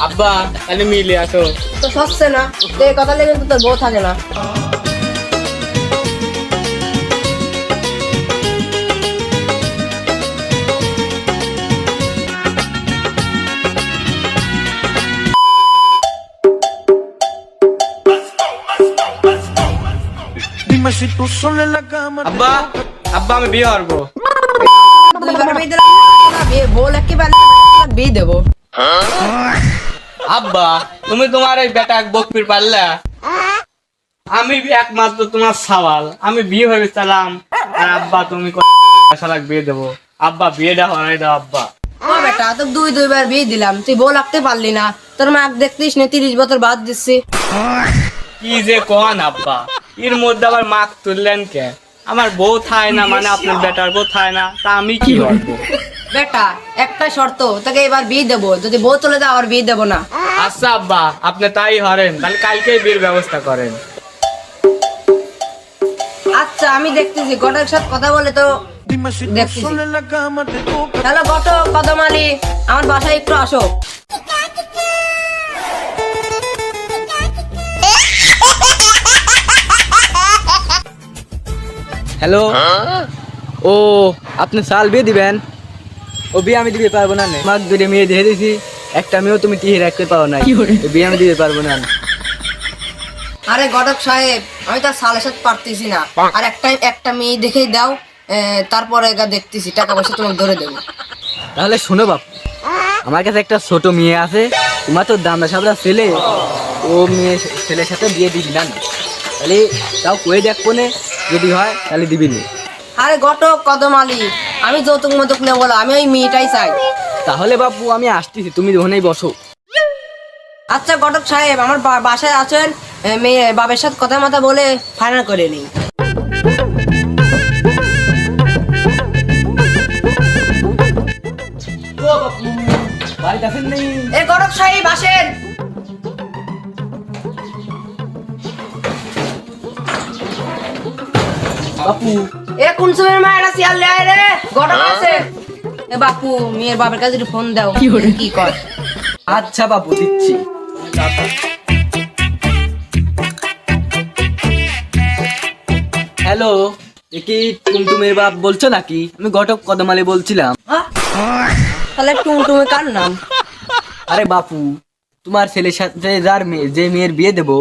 আব্বা তাহলে মিলে আসো। তো সচ্ছে না, তো এই কথা লেগে তো তোর বউ থাকে না। Dime si tú sola en la cama. আব্বা আব্বা আমি বিয়ে করবো। দুইবার বিয়ে দিলাম না, বিয়ে বউ লাগকে বিয়ে দেবো। আব্বা তুমি তোমার এই বেটা বকপির পারলা, আমি একমাত্র তোমার সওয়াল, আমি বিয়ে হয়ে চালাম আর আব্বা তুমি শালাক বিয়ে দেবো। আব্বা বিয়েটা হরাই দাও আব্বা। ও বেটা, তো দুইবার বিয়ে দিলাম, তুই বউ লাগতে পারলি না। তোর মা দেখতিস না 30 বছর বাদ দিচ্ছি। কি যে কোন আব্বা, এর মধ্যে আবার মাক তুললেন কে? আমার বউ থায় না মানে আপনার বেটার বউ থায় না, তা আমি কি করবো? বেটা একটা শর্ত, তোকে এবার বিয়ে দেবো, যদি বউ চলে যাও আর বিয়ে দেবো না। আচ্ছা আব্বা আপনি তাই হরেন, তাহলে কালকেই বিয়ের ব্যবস্থা করেন। আচ্ছা আমি দেখতেছি, ঘটকের সাথে কথা বলে তো Dime si tú দেখতেছি। sola en la cama te toca. Hello ঘটক, কদম আলী, আমার বাসায় একটু আসো। হ্যালো, ও আপনি সাল বিয়ে দিবেন? ও বিয়ে আমি দিতে পারবো না। তোমাকে দুটো মেয়ে দেখে দিয়েছি, একটা মেয়েও তুমি টিকে রাখতে পারো না। এই বিয়ে আমি দিতে পারবো না। আরে ঘটক সাহেব, আমি তার সালের সাথে পারতেছি না, আর একটা মেয়ে দেখেই দাও, তারপরে দেখতেছি টাকা পয়সা তোমাকে ধরে দেবো। তাহলে শোনো বাপ, আমার কাছে একটা ছোট মেয়ে আছে, তোমার তো দামদা সাবরা ছেলে, ও মেয়ে ছেলের সাথে বিয়ে দিবি না, তাহলে তাও কয়ে দেখবো না, যদি হয় তাহলে দিবি না। আরে ঘটক কদম আলী, আমি যৌতুক মতুক নেবো বলো, আমি ওই মেয়েটাই চাই। তাহলে বাপু আমি আসতেছি, তুমি ওখানেই বসো। আচ্ছা ঘটক সাহেব, আমার বাসায় আছেন, মেয়ে বাবার সাথে কথা মতো বলে ফাইনাল করে নিই। বাড়িতে আছেন নেই? এ ঘটক সাহেব আসেন। বাপু এ কোন সময় মায়েরা চেয়ার লে আয় রে, ঘটক আছে। এ বাপু, মেয়ের বাবার কাছে একটু ফোন দাও, কি কর। আচ্ছা বাপু দিচ্ছি। হ্যালো, এ কি টুমটুমের বাপ বলছো নাকি? আমি ঘটক কদমালে বলছিলাম। আহ, তাহলে টুমটুমে কার নাম? আরে বাপু, তোমার ছেলের সাথে যে মেয়ের বিয়ে দেবো,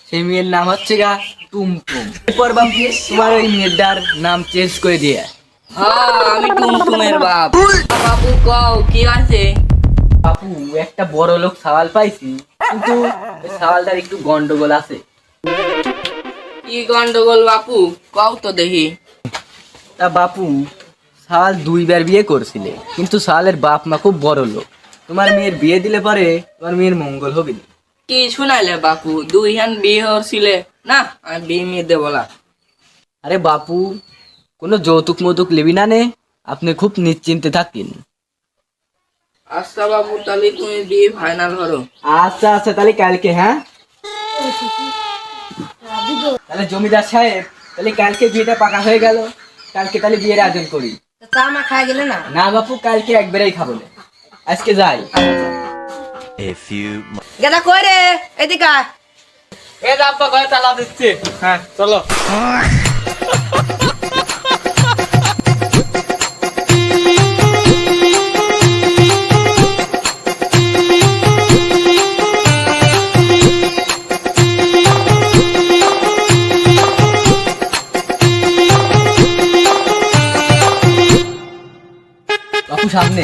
সেই মেয়ের নাম হচ্ছে গা টুমটুম। এরপর বাপু তোমার ওই মেয়েটার নাম চেঞ্জ করে দিয়ে। আমি টুমটুমের বাপ। বাবু কও কি আছে? বাপু একটা বড় লোক সওয়াল পাইছি, কিন্তু ওই সওয়ালটার একটু গন্ডগোল আছে। কি গন্ডগোল বাপু, কও তো দেখি। তা বাপু, সওয়াল 2বার বিয়ে করছিলে, কিন্তু সওয়ালের বাপ মা খুব বড় লোক। তোমার মেয়ের বিয়ে দিলে পরে তোমার মেয়ের মঙ্গল হবে না। কি শুনাইলে বাপু, 2 হান বিয়ে হচ্ছিলে না, আমি বিয়ে মেয়ে দেবো না। আরে বাপু, কোনো যৌতুক মৌতুক লিবি না নে, আপনি খুব নিশ্চিন্তে থাকেন। আচ্ছা বাবু, তাহলে তুমি বিয়ে ফাইনাল করো। আচ্ছা আচ্ছা, তাহলে কালকে, হ্যাঁ তাহলে জমিদার সাহেব, তাহলে কালকে বিয়েটা পাকা হয়ে গেল, কালকে তাহলে বিয়ের আয়োজন করি। চা মা খাই গেলে না? না বাপু, কালকে একবারেই খাবো না, আজকে যাই। গেদা কই রে, এদিকে আয়। এ যে আব্বা ঘরে তালা দিচ্ছি, হ্যাঁ চলো। বাপু সামনে।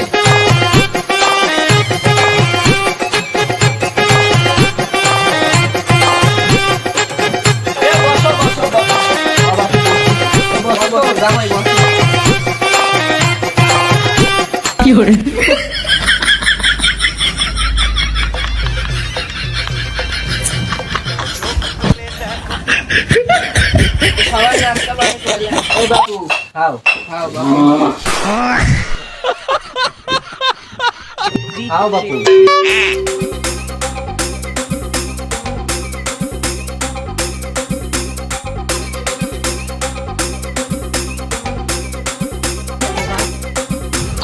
সবাই নাস্তা পানি করলে। এই বাপু খাও, খাও বাপু। খাও বাপু।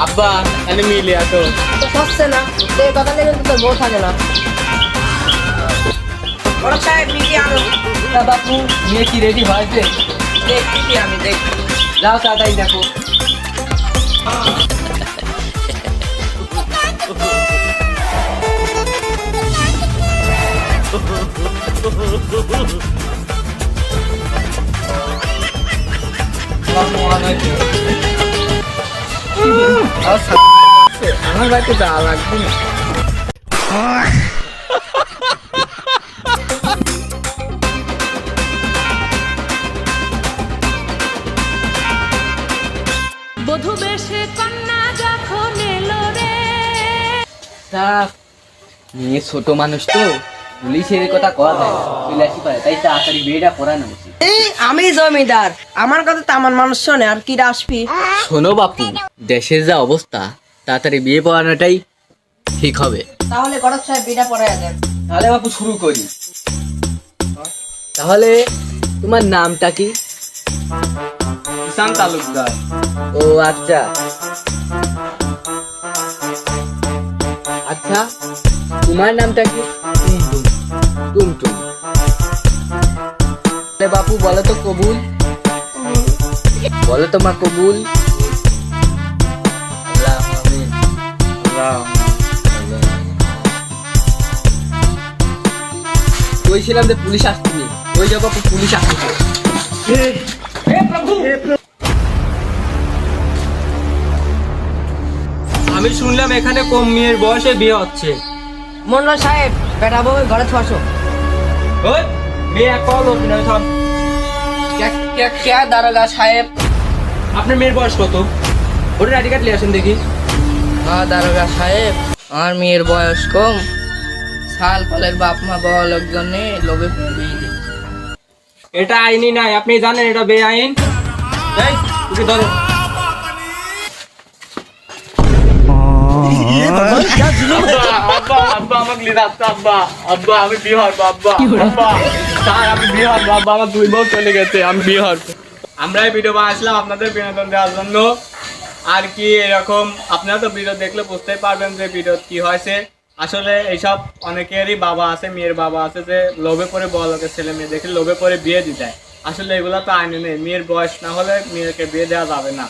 আব্বা আব্বা তাহলে মিলে আসো। তো হচ্ছে না, তো এই কথা লেগে তো তোর বউ থাকে না। গড়ক সাহেব মিটি আনো। তা বাপু মেয়ে কি রেডি হয়েছে? দেখছি আমি দেখছি। যাও তাড়াতাড়ি দেখো। আমার বাড়িতে যাওয়া লাগবে না। বধূ বেশে কন্যা যখন এলো রে। তা মেয়ে ছোট মানুষ তো পুলিশের কথা কওয়া যায় না, চলে আসি পারে, তাই তাড়াতাড়ি বিয়েটা করানো উচিত। এই আমি জমিদার, আমার কথা তো আমার মানুষ শোনে, আর কি আসবি? শোনো বাপু, দেশের যা অবস্থা তাড়াতাড়ি বিয়ে পড়ানোটাই ঠিক হবে। তাহলে গড়ক সাহেব বিটা পড়াইয়া দেন। তাহলে বাপু শুরু করি। তাহলে তোমার নামটা কি? কিষান তালুকদার। ও আচ্ছা আচ্ছা, তোমার নামটা কি? টুমটুম। টুমটুম। তাহলে বাপু বলো তো কবুল, বলো তোমার কবুল। আল্লাহ আমিন। কইছিলাম যে পুলিশ আসতেনি, ওই যে বাপু পুলিশ আসতেছে। আমি শুনলাম এখানে কম মেয়ের বয়সে বিয়ে হচ্ছে। মন্ডল সাহেব বেটা বউ ঘরে থাকো। ওই মেয়ে এক কল ওর বিনয় থাম। কে দারোগা সাহেব? আপনার মেয়ের বয়স কত? ওটা আইডি কার্ড নিয়ে আসেন দেখি। হ্যাঁ দারোগা সাহেব, আমার মেয়ের বয়স কম, সাল ফলের বাপ মা বড় লোকজন নেই, লোভে বিয়ে দিচ্ছে। এটা আইনি নাই, আপনি জানেন এটা বেআইন। এই তুই ধরো। আব্বা আব্বা আমাকে লিয়ে যাচ্ছে আব্বা। আব্বা আমি বিয়ে হবো আব্বা। আব্বা স্যার আমি বিয়ে হবো আব্বা, আমার 2 বউ চলে গেছে, আমি বিয়ে হবো। আমরা এই ভিডিও বানাইছিলাম আপনাদের বিনোদন দেওয়ার জন্য। আর কি এরকম আপনারা তো ভিডিও দেখলে বুঝতেই পারবেন যে ভিডিও কি হয়েছে। আসলে এইসব অনেকেরই বাবা আছে, মেয়ের বাবা আছে যে লোভে পড়ে বড় লোকের ছেলে মেয়ে দেখে লোভে পড়ে বিয়ে দিতে হয়। আসলে এগুলো তো আইনে নেই, মেয়ের বয়স না হলে মেয়েকে বিয়ে দেওয়া যাবে না।